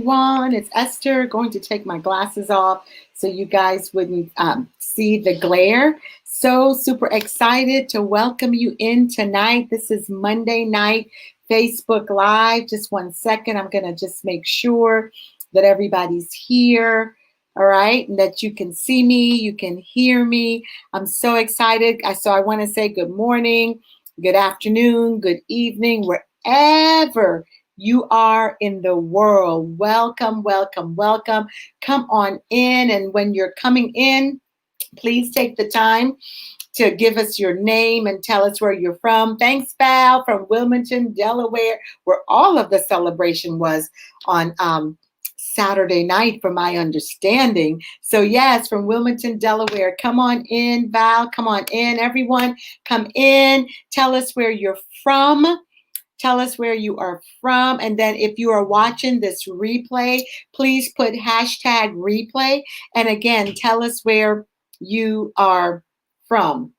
Everyone, it's Esther. Going to take my glasses off so you guys wouldn't see the glare. So super excited to welcome you in tonight. This is Monday night Facebook Live. Just 1 second. I'm going to just make sure that everybody's here. All right, and that you can see me, you can hear me. I'm so excited. So I want to say good morning, good afternoon, good evening, wherever you are in the world. Welcome, welcome, welcome. Come on in. And when you're coming in, please take the time to give us your name and tell us where you're from. Thanks, Val, from Wilmington, Delaware, where all of the celebration was on Saturday night, from my understanding. So yes, from Wilmington, Delaware. Come on in, Val. Come on in, everyone. Come in. Tell us where you're from. Tell us where you are from. And then if you are watching this replay, please put hashtag replay. And again, tell us where you are from.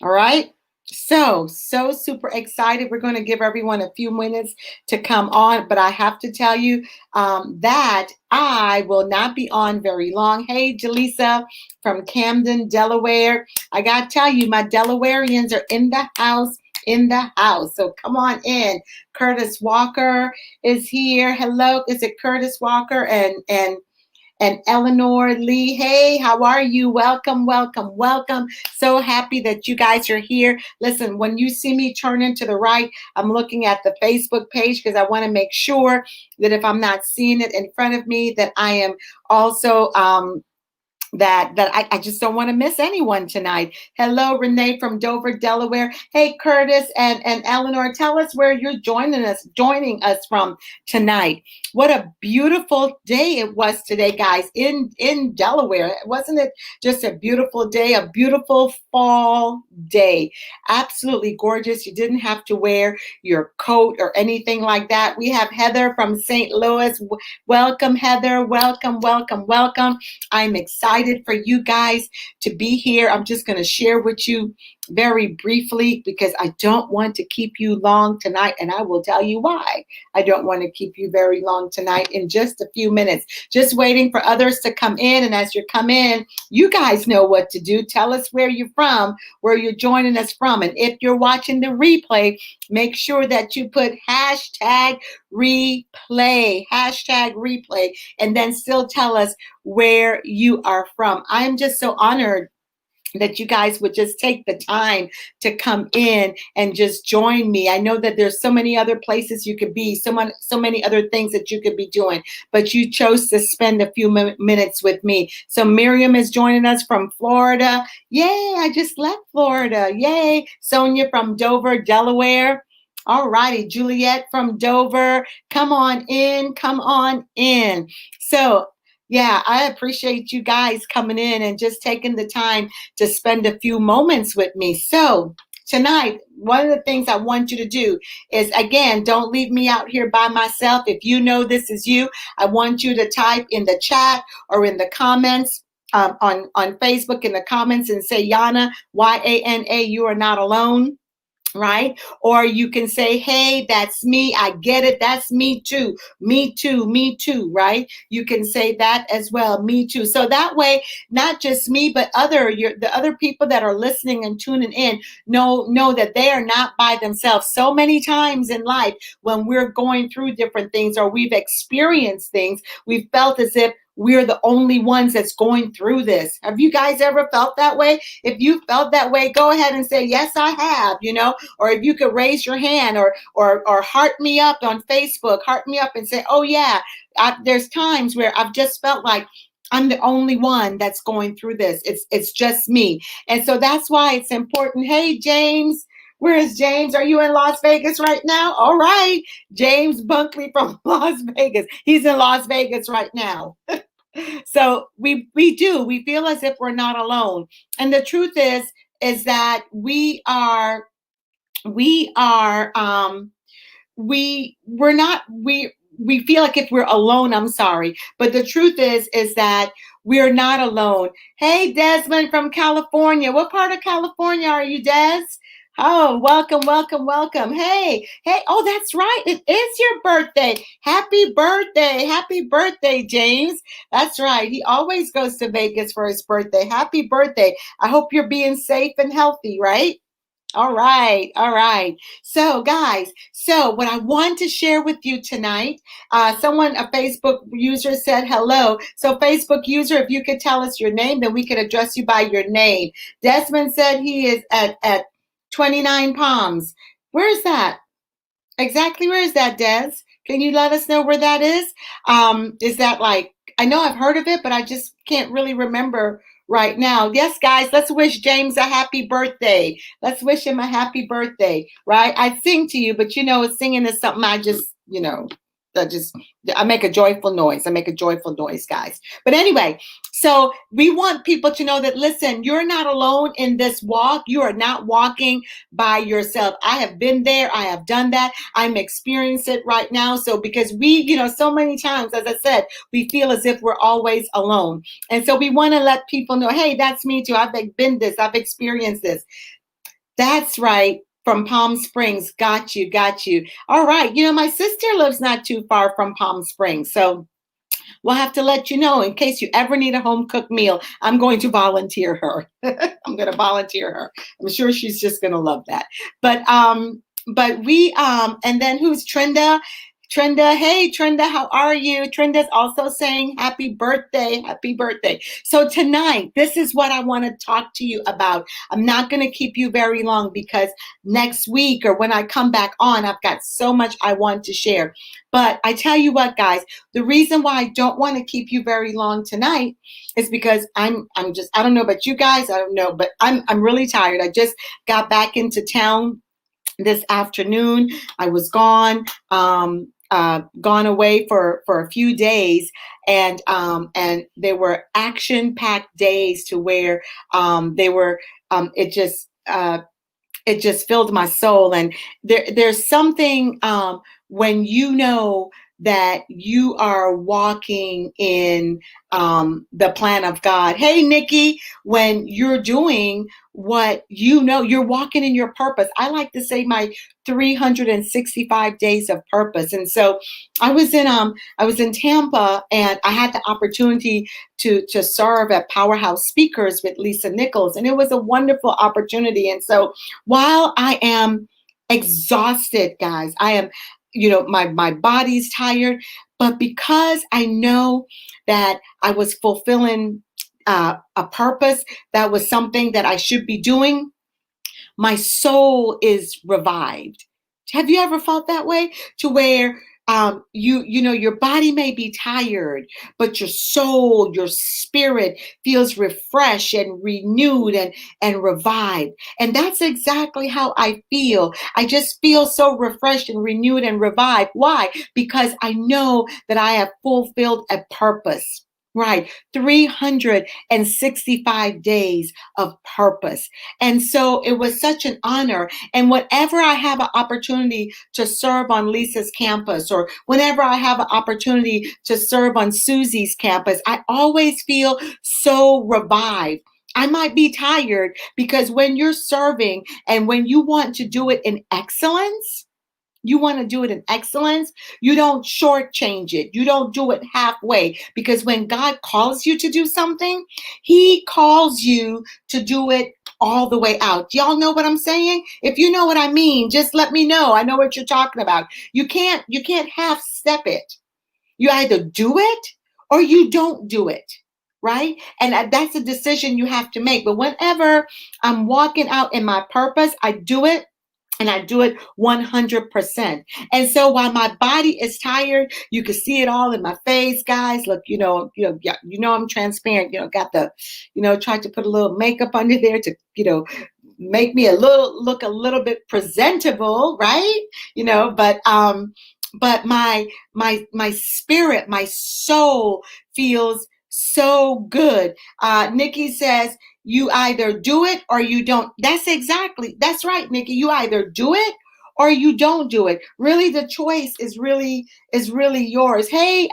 All right. So super excited. We're going to give everyone a few minutes to come on, but I have to tell you that I will not be on very long. Hey, Jaleesa from Camden, Delaware. I got to tell you, my Delawareans are in the house. So come on in. Curtis Walker is here. Hello. Is it Curtis Walker and Eleanor Lee? Hey, how are you? Welcome, welcome, welcome. So happy that you guys are here. Listen, when you see me turn into the right, I'm looking at the Facebook page because I want to make sure that if I'm not seeing it in front of me, that I am also that I just don't want to miss anyone tonight. Hello, Renee from Dover, Delaware. Hey, Curtis and Eleanor, tell us where you're joining us from tonight. What a beautiful day it was today, guys, in Delaware. Wasn't it just a beautiful day, a beautiful fall day? Absolutely gorgeous. You didn't have to wear your coat or anything like that. We have Heather from St. Louis. Welcome, Heather. Welcome, welcome, welcome. I'm excited for you guys to be here. I'm just going to share with you very briefly because I don't want to keep you long tonight, and I will tell you why I don't want to keep you very long tonight in just a few minutes. Just waiting for others to come in, and as you come in, you guys know what to do. Tell us where you're from, where you're joining us from, and if you're watching the replay, make sure that you put hashtag replay, and then still tell us where you are from. I'm just so honored that you guys would just take the time to come in and just join me. I know that there's so many other places you could be, so many other things that you could be doing, but you chose to spend a few minutes with me. So Miriam is joining us from Florida. Yay, I just left Florida. Yay. Sonia from Dover, Delaware. All righty, Juliet from Dover. Come on in, come on in. So yeah, I appreciate you guys coming in and just taking the time to spend a few moments with me. So tonight, one of the things I want you to do is, again, don't leave me out here by myself. If you know this is you, I want you to type in the chat or in the comments on Facebook in the comments and say, Yana, Y-A-N-A, you are not alone. Right? Or you can say, hey, that's me. I get it. That's me too. Me too. Me too. Right? You can say that as well. Me too. So that way, not just me, but the other people that are listening and tuning in know that they are not by themselves. So many times in life, when we're going through different things or we've experienced things, we've felt as if we're the only ones that's going through this. Have you guys ever felt that way? If you felt that way, go ahead and say, yes, I have, or if you could raise your hand or heart me up on Facebook, heart me up and say, oh yeah, there's times where I've just felt like I'm the only one that's going through this. It's just me. And so that's why it's important. Hey, James. Where is James? Are you in Las Vegas right now? All right. James Bunkley from Las Vegas. He's in Las Vegas right now. So we feel as if we're not alone. And the truth is that we're not, we feel like if we're alone, I'm sorry. But the truth is that we're not alone. Hey, Desmond from California. What part of California are you, Des? Oh, welcome, welcome, welcome. Hey, hey. Oh, that's right. It is your birthday. Happy birthday. Happy birthday, James. That's right. He always goes to Vegas for his birthday. Happy birthday. I hope you're being safe and healthy, right? All right, all right. So, guys, so what I want to share with you tonight, a Facebook user said hello. So, Facebook user, if you could tell us your name, then we could address you by your name. Desmond said he is at 29 Palms. Where is that? Exactly where is that, Des? Can you let us know where that is? Is that like, I know I've heard of it, but I just can't really remember right now. Yes, guys, let's wish James a happy birthday. Let's wish him a happy birthday, right? I sing to you, but singing is something I just, I just, I make a joyful noise. I make a joyful noise, guys. But anyway, so we want people to know that, listen, you're not alone in this walk. You are not walking by yourself. I have been there. I have done that. I'm experiencing it right now. So because so many times, as I said, we feel as if we're always alone. And so we want to let people know, hey, that's me too. I've been this. I've experienced this. That's right. From Palm Springs. Got you. Got you. All right. My sister lives not too far from Palm Springs. So we'll have to let you know in case you ever need a home cooked meal. I'm going to volunteer her. I'm going to volunteer her. I'm sure she's just going to love that. But we and then who's Trenda? Trenda, hey Trenda, how are you? Trenda's also saying happy birthday, happy birthday. So tonight, this is what I want to talk to you about. I'm not going to keep you very long because next week or when I come back on, I've got so much I want to share. But I tell you what, guys, the reason why I don't want to keep you very long tonight is because I'm just, I don't know about you guys, I don't know, but I'm really tired. I just got back into town this afternoon. I was gone away for a few days, and they were action-packed days to where they were. It just filled my soul, and there's something when you know that you are walking in the plan of God. Hey, Nikki, when you're doing what you're walking in your purpose. I like to say my 365 days of purpose. And so I was in Tampa, and I had the opportunity to serve at Powerhouse Speakers with Lisa Nichols, and it was a wonderful opportunity. And so while I am exhausted, guys, I am, my body's tired, but because I know that I was fulfilling a purpose, that was something that I should be doing, my soul is revived. Have you ever felt that way? To where your body may be tired, but your soul, your spirit feels refreshed and renewed and revived. And that's exactly how I feel. I just feel so refreshed and renewed and revived. Why? Because I know that I have fulfilled a purpose. Right. 365 days of purpose. And so it was such an honor. And whenever I have an opportunity to serve on Lisa's campus, or whenever I have an opportunity to serve on Susie's campus, I always feel so revived. I might be tired because when you're serving and when you want to do it in excellence, you want to do it in excellence. You don't shortchange it. You don't do it halfway, because when God calls you to do something, He calls you to do it all the way out. Y'all know what I'm saying? If you know what I mean, just let me know. I know what you're talking about. You can't half step it. You either do it or you don't do it. Right? And that's a decision you have to make. But whenever I'm walking out in my purpose, I do it, and I do it 100%. And so while my body is tired, you can see it all in my face, guys. Look, I'm transparent. Got the, tried to put a little makeup under there to, make me look a little bit presentable, right? But my spirit, my soul feels so good. Nikki says, you either do it or you don't. That's right, Nikki. You either do it or you don't do it. Really, the choice is really yours. Hey,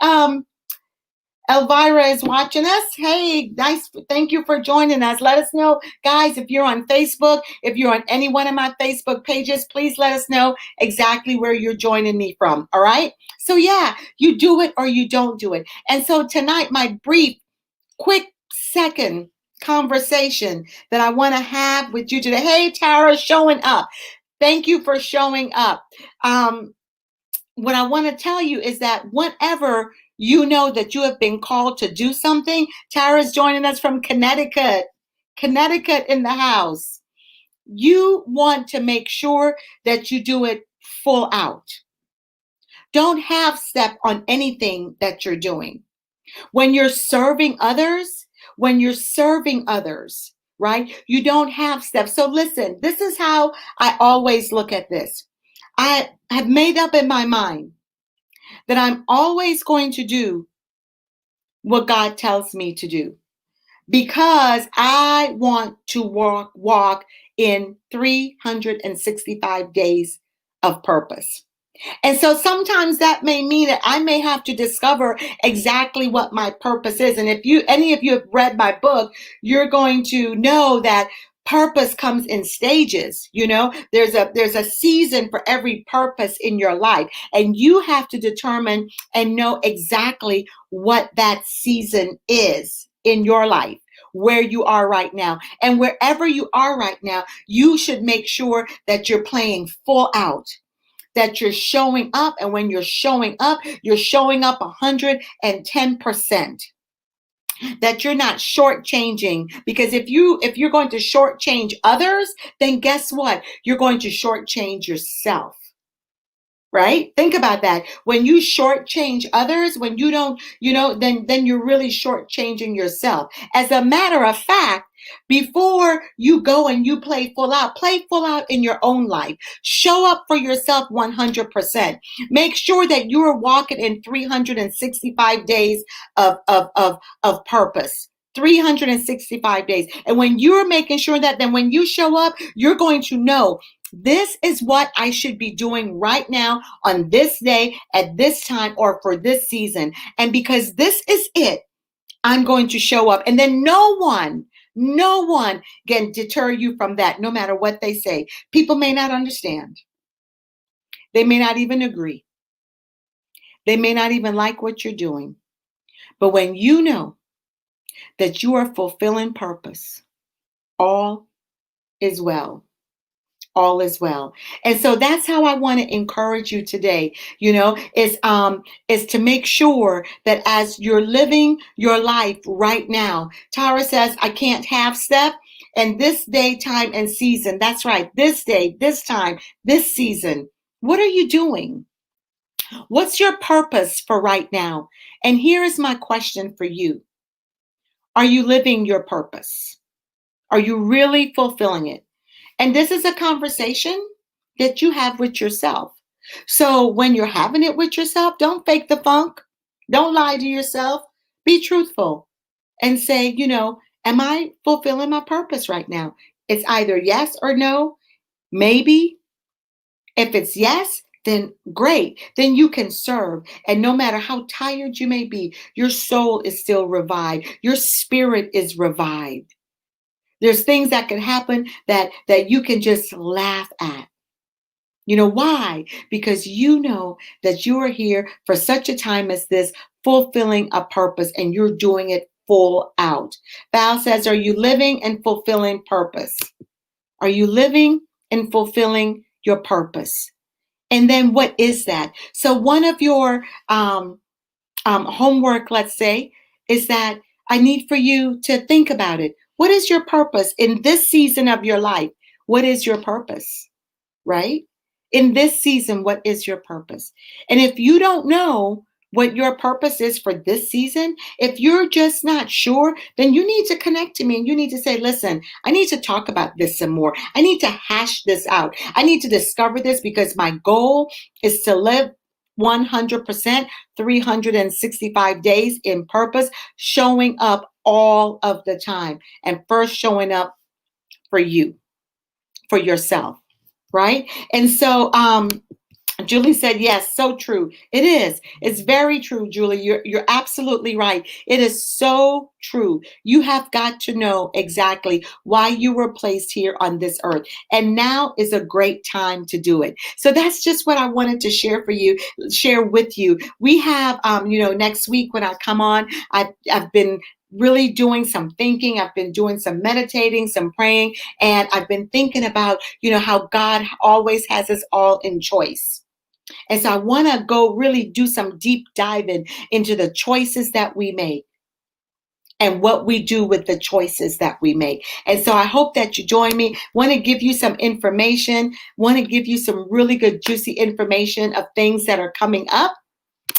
Elvira is watching us. Hey, nice. Thank you for joining us. Let us know, guys, if you're on Facebook, if you're on any one of my Facebook pages, please let us know exactly where you're joining me from. All right. So, yeah, you do it or you don't do it. And so tonight, my brief, quick second conversation that I want to have with you today. Hey, Tara, showing up. Thank you for showing up. What I want to tell you is that whenever you know that you have been called to do something, Tara's joining us from Connecticut. Connecticut in the house. You want to make sure that you do it full out. Don't half step on anything that you're doing. When you're serving others, right? You don't half step. So listen, this is how I always look at this. I have made up in my mind that I'm always going to do what God tells me to do because I want to walk in 365 days of purpose. And so sometimes that may mean that I may have to discover exactly what my purpose is. And if any of you have read my book, you're going to know that purpose comes in stages. There's a season for every purpose in your life, and you have to determine and know exactly what that season is in your life, where you are right now. And wherever you are right now, you should make sure that you're playing full out, that you're showing up. And when you're showing up 110%. That you're not shortchanging, because if you're going to shortchange others, then guess what? You're going to shortchange yourself. Right? Think about that. When you shortchange others, when you don't, then you're really shortchanging yourself. As a matter of fact, before you go and you play full out in your own life. Show up for yourself 100%. Make sure that you are walking in 365 days of purpose. 365 days. And when you're making sure that, then when you show up, you're going to know this is what I should be doing right now on this day at this time or for this season. And because this is it, I'm going to show up. And then no one can deter you from that, no matter what they say. People may not understand. They may not even agree. They may not even like what you're doing. But when you know that you are fulfilling purpose, all is well. All is well. And so that's how I want to encourage you today, is to make sure that as you're living your life right now. Tara says, I can't half step. And this day, time, and season. That's right. This day, this time, this season. What are you doing? What's your purpose for right now? And here is my question for you. Are you living your purpose? Are you really fulfilling it? And this is a conversation that you have with yourself. So when you're having it with yourself, don't fake the funk. Don't lie to yourself. Be truthful and say, am I fulfilling my purpose right now? It's either yes or no, maybe. If it's yes, then great. Then you can serve. And no matter how tired you may be, your soul is still revived. Your spirit is revived. There's things that can happen that you can just laugh at. You know why? Because you know that you are here for such a time as this, fulfilling a purpose, and you're doing it full out. Val says, are you living and fulfilling purpose? Are you living and fulfilling your purpose? And then what is that? So one of your homework, let's say, is that I need for you to think about it. What is your purpose in this season of your life? What is your purpose, right? In this season, what is your purpose? And if you don't know what your purpose is for this season, if you're just not sure, then you need to connect to me and you need to say, listen, I need to talk about this some more. I need to hash this out. I need to discover this because my goal is to live 100%, 365 days in purpose, showing up all of the time. And first showing up for you, for yourself, right? And so Julie said, yes, so true. It is. It's very true, Julie. You're absolutely right. It is so true. You have got to know exactly why you were placed here on this earth. And now is a great time to do it. So that's just what I wanted to share with you. We have, next week when I come on, I've been really doing some thinking. I've been doing some meditating, some praying, and I've been thinking about, how God always has us all in choice. And so I want to go really do some deep diving into the choices that we make and what we do with the choices that we make. And so I hope that you join me. Want to give you some information, want to give you some really good, juicy information of things that are coming up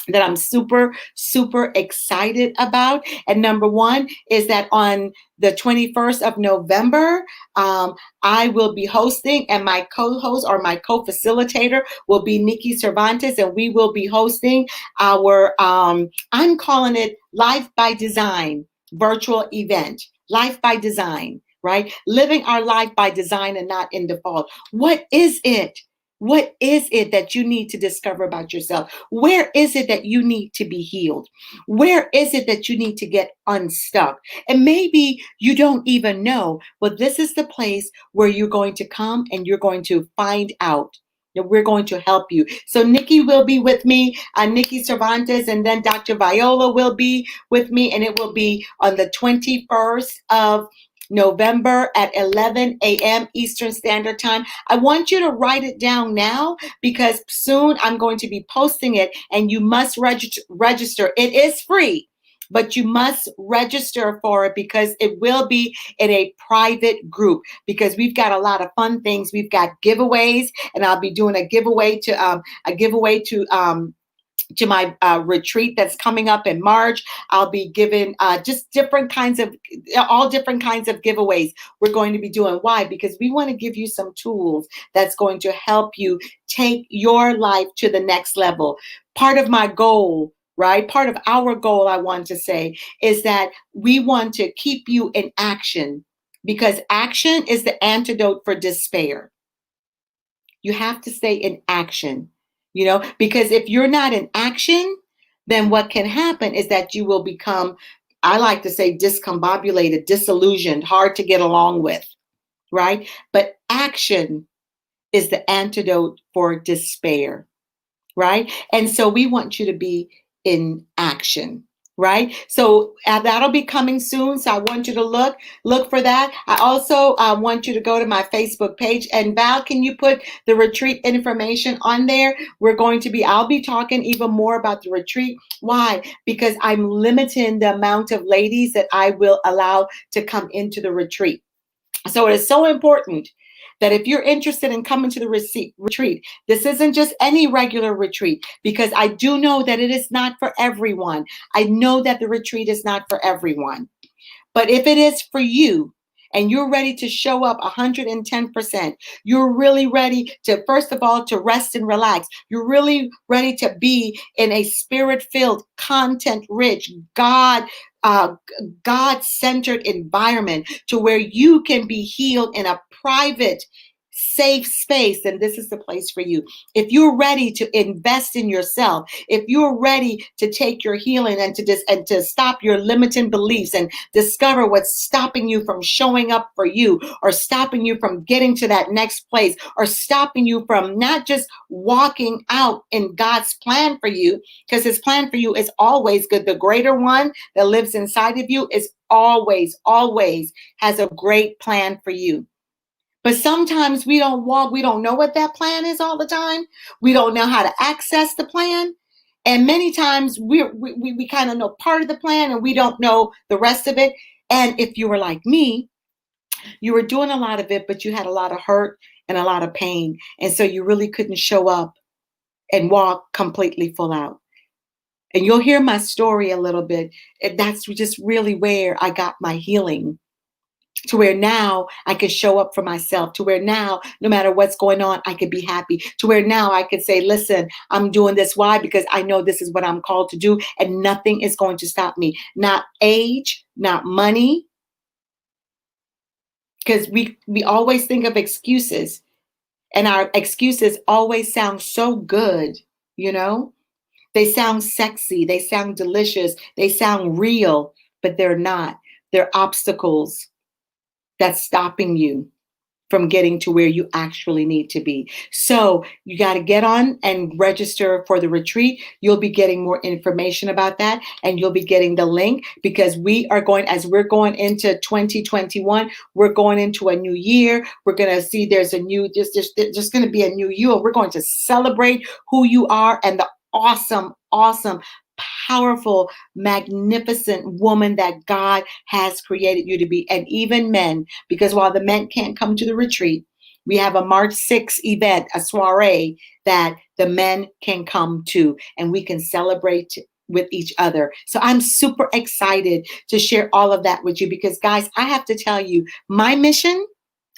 that I'm super, super excited about. And number one is that on the 21st of November, I will be hosting, and my co-host or my co-facilitator will be Nikki Cervantes, and we will be hosting our, I'm calling it Life by Design virtual event. Life by Design, right? Living our life by design and not in default. What is it? What is it that you need to discover about yourself? Where is it that you need to be healed? Where is it that you need to get unstuck? And maybe you don't even know, but this is the place where you're going to come and you're going to find out. And we're going to help you. So Nikki will be with me, Nikki Cervantes, and then Dr. Viola will be with me, and it will be on the 21st of November at 11 a.m. Eastern Standard Time. I want you to write it down now because soon I'm going to be posting it, and you must register. It is free, but you must register for it because it will be in a private group, because we've got a lot of fun things. We've got giveaways, and I'll be doing a giveaway to my retreat that's coming up in March. I'll be giving just all different kinds of giveaways we're going to be doing. Why? Because we want to give you some tools that's going to help you take your life to the next level. Part of my goal, right? Part of our goal, I want to say, is that we want to keep you in action, because action is the antidote for despair. You have to stay in action, because if you're not in action, then what can happen is that you will become, I like to say, discombobulated, disillusioned, hard to get along with, right? But action is the antidote for despair, right? And so we want you to be in action. Right. So that'll be coming soon. So I want you to look for that. I also want you to go to my Facebook page. And Val, can you put the retreat information on there? I'll be talking even more about the retreat. Why? Because I'm limiting the amount of ladies that I will allow to come into the retreat. So it is so important that if you're interested in coming to the retreat, this isn't just any regular retreat, because I do know that it is not for everyone. I know that the retreat is not for everyone. But if it is for you, and you're ready to show up 110%, you're really ready to, first of all, to rest and relax. You're really ready to be in a spirit-filled, content-rich, God-centered environment to where you can be healed in a private, safe space, then this is the place for you. If you're ready to invest in yourself, if you're ready to take your healing and to stop your limiting beliefs and discover what's stopping you from showing up for you, or stopping you from getting to that next place, or stopping you from not just walking out in God's plan for you, because his plan for you is always good. The greater one that lives inside of you is always, always has a great plan for you. But sometimes we don't know what that plan is all the time. We don't know how to access the plan. And many times we kind of know part of the plan and we don't know the rest of it. And if you were like me, you were doing a lot of it, but you had a lot of hurt and a lot of pain. And so you really couldn't show up and walk completely full out. And you'll hear my story a little bit. That's just really where I got my healing, to where now I can show up for myself, to where now, no matter what's going on, I could be happy, to where now I could say, listen, I'm doing this. Why? Because I know this is what I'm called to do, and nothing is going to stop me. Not age, not money. Because we always think of excuses. And our excuses always sound so good, you know? They sound sexy, they sound delicious, they sound real, but they're not. They're obstacles that's stopping you from getting to where you actually need to be. So you got to get on and register for the retreat. You'll be getting more information about that, and you'll be getting the link, because we are going, as we're going into 2021, we're going into a new year. We're going to see there's a new, just going to be a new year. We're going to celebrate who you are and the awesome, powerful, magnificent woman that God has created you to be. And even men, because while the men can't come to the retreat, we have a March 6th event, a soiree that the men can come to, and we can celebrate with each other. So I'm super excited to share all of that with you, because guys, I have to tell you, my mission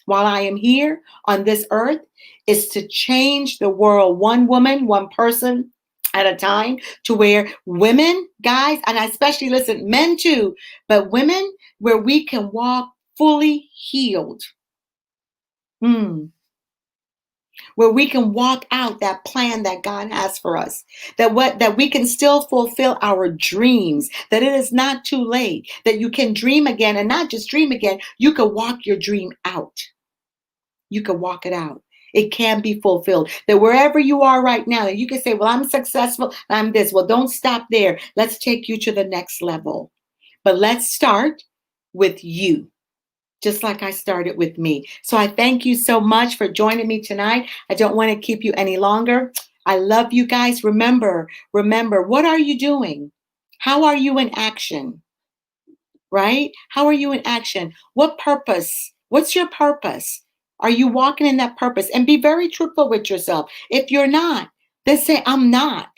while I am here on this earth is to change the world, one woman, one person at a time, to where women, guys, and I especially, listen, men too, but women, where we can walk fully healed. Where we can walk out that plan that God has for us, that we can still fulfill our dreams, that it is not too late, that you can dream again, and not just dream again, you can walk your dream out. You can walk it out. It can be fulfilled. That wherever you are right now, you can say, well, I'm successful, I'm this. Well, don't stop there. Let's take you to the next level. But let's start with you, just like I started with me. So I thank you so much for joining me tonight. I don't want to keep you any longer. I love you guys. Remember, what are you doing? How are you in action? Right? How are you in action? What purpose? What's your purpose? Are you walking in that purpose? And be very truthful with yourself. If you're not, then say, I'm not.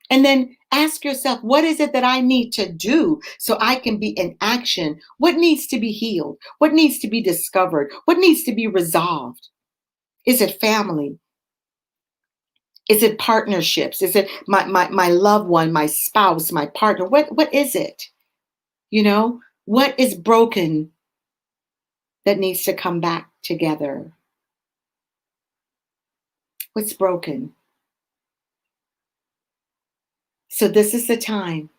And then ask yourself, what is it that I need to do so I can be in action? What needs to be healed? What needs to be discovered? What needs to be resolved? Is it family? Is it partnerships? Is it my loved one, my spouse, my partner? What is it? You know, what is broken that needs to come back together? What's broken? So this is the time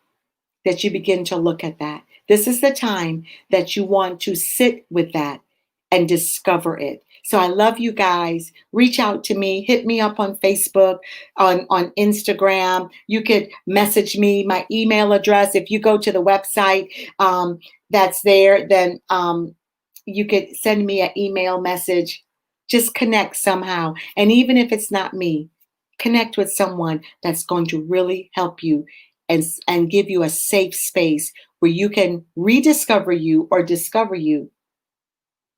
that you begin to look at that. This is the time that you want to sit with that and discover it. So I love you guys. Reach out to me. Hit me up on Facebook, on Instagram. You could message me, my email address. If you go to the website that's there, then you could send me an email message. Just connect somehow. And even if it's not me, connect with someone that's going to really help you and give you a safe space where you can rediscover you or discover you,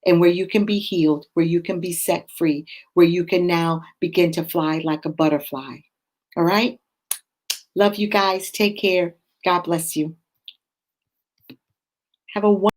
and where you can be healed, where you can be set free, where you can now begin to fly like a butterfly. All right? Love you guys. Take care. God bless you. Have a wonderful